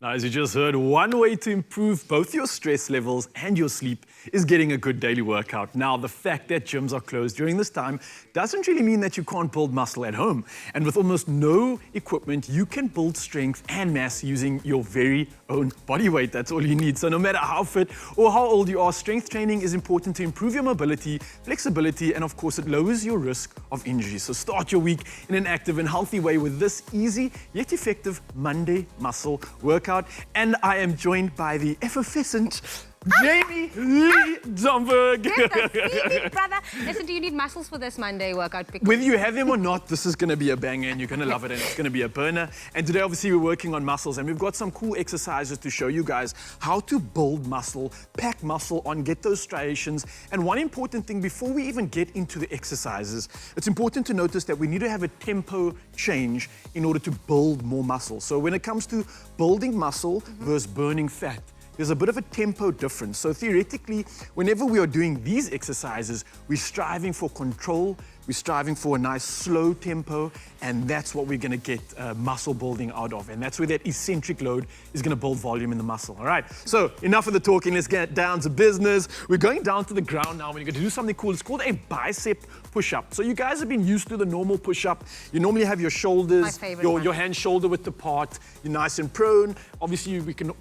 Now, as you just heard, one way to improve both your stress levels and your sleep is getting a good daily workout. Now, the fact that gyms are closed during this time doesn't really mean that you can't build muscle at home. And with almost no equipment, you can build strength and mass using your very own body weight. That's all you need. So no matter how fit or how old you are, strength training is important to improve your mobility, flexibility, and of course, it lowers your risk of injury. So start your week in an active and healthy way with this easy yet effective Monday muscle workout. And I am joined by the effervescent Jamie Lee Domberg. Good to see you, brother. Listen, do you need muscles for this Monday workout? Because Whether you have them or not, this is going to be a banger and you're going to love it and it's going to be a burner. And today, obviously, we're working on muscles and we've got some cool exercises to show you guys how to build muscle, pack muscle on, get those striations. And one important thing before we even get into the exercises, it's important to notice that we need to have a tempo change in order to build more muscle. So when it comes to building muscle versus burning fat, there's a bit of a tempo difference. So theoretically, whenever we are doing these exercises, we're striving for control, we're striving for a nice slow tempo, and that's what we're gonna get muscle building out of. And that's where that eccentric load is gonna build volume in the muscle, all right? So enough of the talking, let's get down to business. We're going down to the ground now. We're gonna do something cool. It's called a bicep push-up. So you guys have been used to the normal push-up. You normally have your shoulders, your hand shoulder width apart. You're nice and prone. Obviously, we can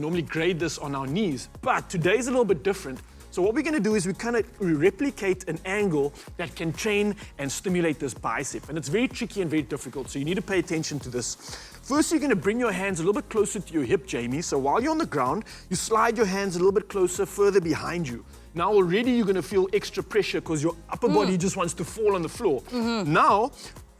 normally grade this on our knees, but today's a little bit different. So what we're gonna do is we kind of replicate an angle that can train and stimulate this bicep. And it's very tricky and very difficult, so you need to pay attention to this. First, you're gonna bring your hands a little bit closer to your hip, Jamie. So while you're on the ground, you slide your hands a little bit closer, further behind you. Now already you're gonna feel extra pressure because your upper body just wants to fall on the floor. Now,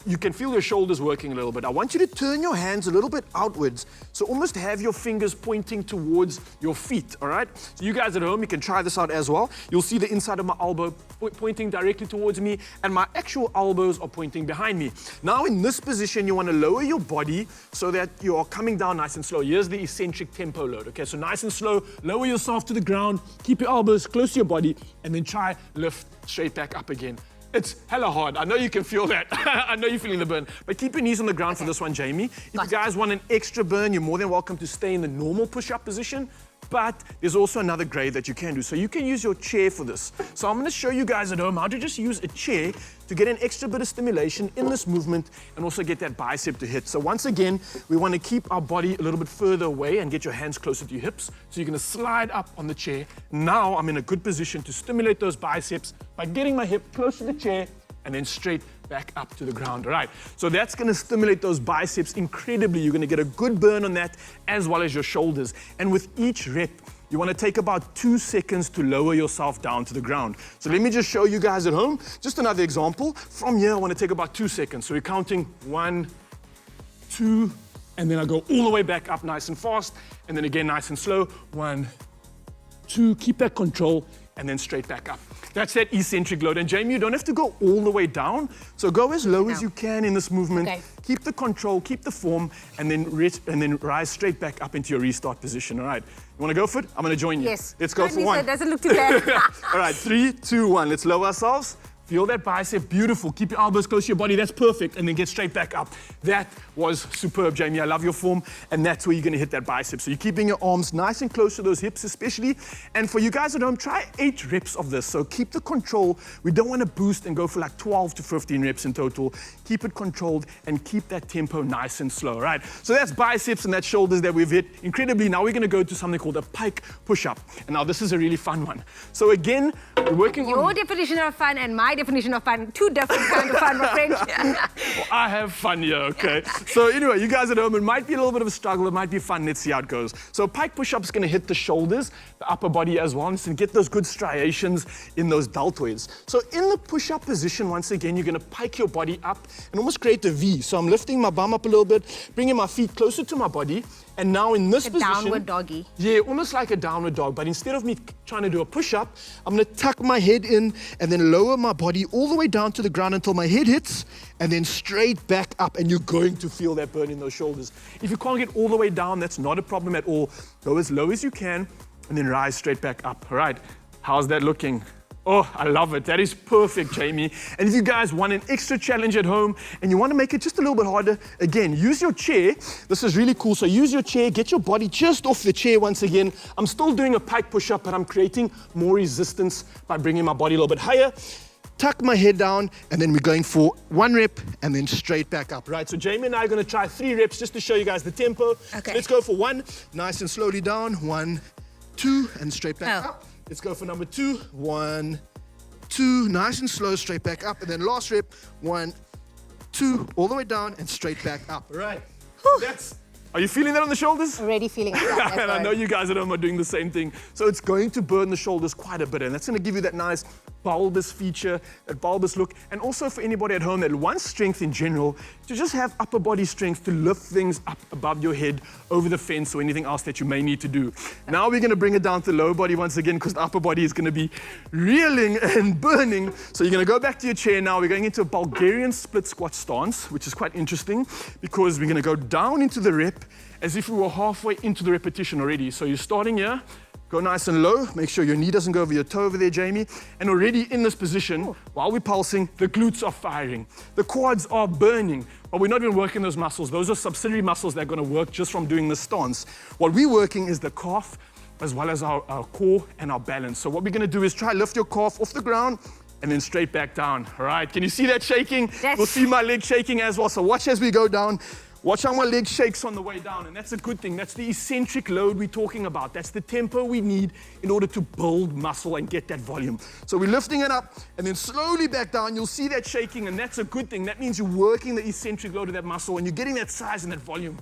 you can feel your shoulders working a little bit. I want you to turn your hands a little bit outwards. So almost have your fingers pointing towards your feet, all right? So you guys at home, you can try this out as well. You'll see the inside of my elbow pointing directly towards me and my actual elbows are pointing behind me. Now in this position, you wanna lower your body so that you are coming down nice and slow. Here's the eccentric tempo load, okay? So nice and slow, lower yourself to the ground, keep your elbows close to your body and then try lift straight back up again. It's hella hard. I know you can feel that. I know you're feeling the burn. But keep your knees on the ground for this one, Jamie. If you guys want an extra burn, you're more than welcome to stay in the normal push-up position. But there's also another grade that you can do. So you can use your chair for this. So I'm gonna show you guys at home how to just use a chair to get an extra bit of stimulation in this movement and also get that bicep to hit. So once again, we wanna keep our body a little bit further away and get your hands closer to your hips. So you're gonna slide up on the chair. Now I'm in a good position to stimulate those biceps by getting my hip close to the chair and then straight back up to the ground, all right? So that's gonna stimulate those biceps incredibly. You're gonna get a good burn on that as well as your shoulders. And with each rep, you wanna take about 2 seconds to lower yourself down to the ground. So let me just show you guys at home, just another example. From here, I wanna take about 2 seconds. So we're counting 1, 2, and then I go all the way back up nice and fast, and then again nice and slow. 1, 2, keep that control, and then straight back up. That's that eccentric load. And Jamie, you don't have to go all the way down. So go as low as you can in this movement. Okay. Keep the control, keep the form, and then rise straight back up into your restart position, all right? You wanna go for it? I'm gonna join you. yes. Let's go for one. It doesn't look too bad. All right, 3, 2, 1. Let's lower ourselves. Feel that bicep, beautiful. Keep your elbows close to your body, that's perfect. And then get straight back up. That was superb, Jamie. I love your form. And that's where you're gonna hit that bicep. So you're keeping your arms nice and close to those hips especially. And for you guys at home, try 8 reps of this. So keep the control. We don't wanna boost and go for like 12 to 15 reps in total. Keep it controlled and keep that tempo nice and slow, right? So that's biceps and that's shoulders that we've hit incredibly. Now we're gonna go to something called a Pike Pushup. And now this is a really fun one. So again, we're working on... Your definition of fun and my definition of fun, 2 different kinds of fun, my friend. Well, I have fun here, okay? So anyway, you guys at home, it might be a little bit of a struggle, it might be fun, let's see how it goes. So Pike Push-Up is gonna hit the shoulders, the upper body as well, and get those good striations in those deltoids. So in the push-up position, once again, you're gonna pike your body up and almost create a V. So I'm lifting my bum up a little bit, bringing my feet closer to my body, and now in this position... downward doggy. Yeah, almost like a downward dog, but instead of me trying to do a push-up, I'm gonna tuck my head in and then lower my body all the way down to the ground until my head hits, and then straight back up, and you're going to feel that burn in those shoulders. If you can't get all the way down, that's not a problem at all. Go as low as you can, and then rise straight back up. All right, how's that looking? Oh, I love it. That is perfect, Jamie. And if you guys want an extra challenge at home and you want to make it just a little bit harder, again, use your chair. This is really cool. So use your chair, get your body just off the chair once again. I'm still doing a pike push-up, but I'm creating more resistance by bringing my body a little bit higher. Tuck my head down, and then we're going for 1 rep and then straight back up, right? So Jamie and I are going to try 3 reps just to show you guys the tempo. Okay. So let's go for 1, nice and slowly down. 1, 2, and straight back up. Let's go for number 2. 1, 2, nice and slow, straight back up. And then last rep, 1, 2, all the way down and straight back up. All right. Are you feeling that on the shoulders? Already feeling it. And I know you guys at home are doing the same thing. So it's going to burn the shoulders quite a bit. And that's going to give you that nice bulbous feature, that bulbous look. And also for anybody at home that wants strength in general, to just have upper body strength to lift things up above your head, over the fence, or anything else that you may need to do. Now we're going to bring it down to low body once again, because the upper body is going to be reeling and burning. So you're going to go back to your chair now. We're going into a Bulgarian split squat stance, which is quite interesting, because we're going to go down into the rep as if we were halfway into the repetition already. So you're starting here, go nice and low, make sure your knee doesn't go over your toe over there, Jamie. And already in this position, while we're pulsing, the glutes are firing, the quads are burning, but we're not even working those muscles. Those are subsidiary muscles that are gonna work just from doing this stance. What we're working is the calf, as well as our core and our balance. So what we're gonna do is try lift your calf off the ground, and then straight back down. All right, can you see that shaking? Yes. We'll see my leg shaking as well. So watch as we go down. Watch how my leg shakes on the way down, and that's a good thing. That's the eccentric load we're talking about. That's the tempo we need in order to build muscle and get that volume. So we're lifting it up and then slowly back down. You'll see that shaking, and that's a good thing. That means you're working the eccentric load of that muscle and you're getting that size and that volume.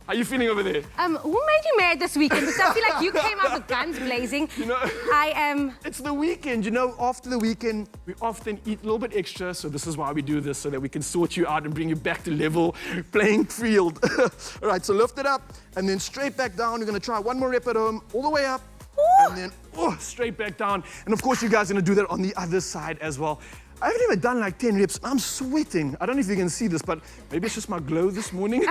How are you feeling over there? Who made you mad this weekend? Because I feel like you came out with guns blazing. You know, I am... It's the weekend, you know, after the weekend, we often eat a little bit extra, so this is why we do this, so that we can sort you out and bring you back to level playing field. All right, so lift it up, and then straight back down. We're gonna try 1 more rep at home, all the way up, and then straight back down. And of course, you guys are gonna do that on the other side as well. I haven't even done like 10 reps. I'm sweating. I don't know if you can see this, but maybe it's just my glow this morning,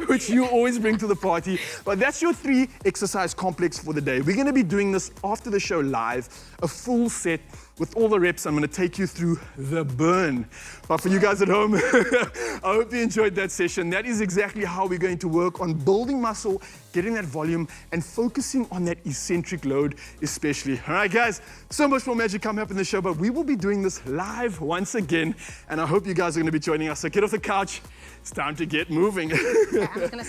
which you always bring to the party. But that's your 3 exercise complex for the day. We're gonna be doing this after the show live, a full set with all the reps. I'm gonna take you through the burn. But for you guys at home, I hope you enjoyed that session. That is exactly how we're going to work on building muscle, getting that volume, and focusing on that eccentric load especially. All right, guys, so much more magic coming up in the show, but we will be doing this live once again, and I hope you guys are gonna be joining us. So get off the couch, it's time to get moving. I'm just gonna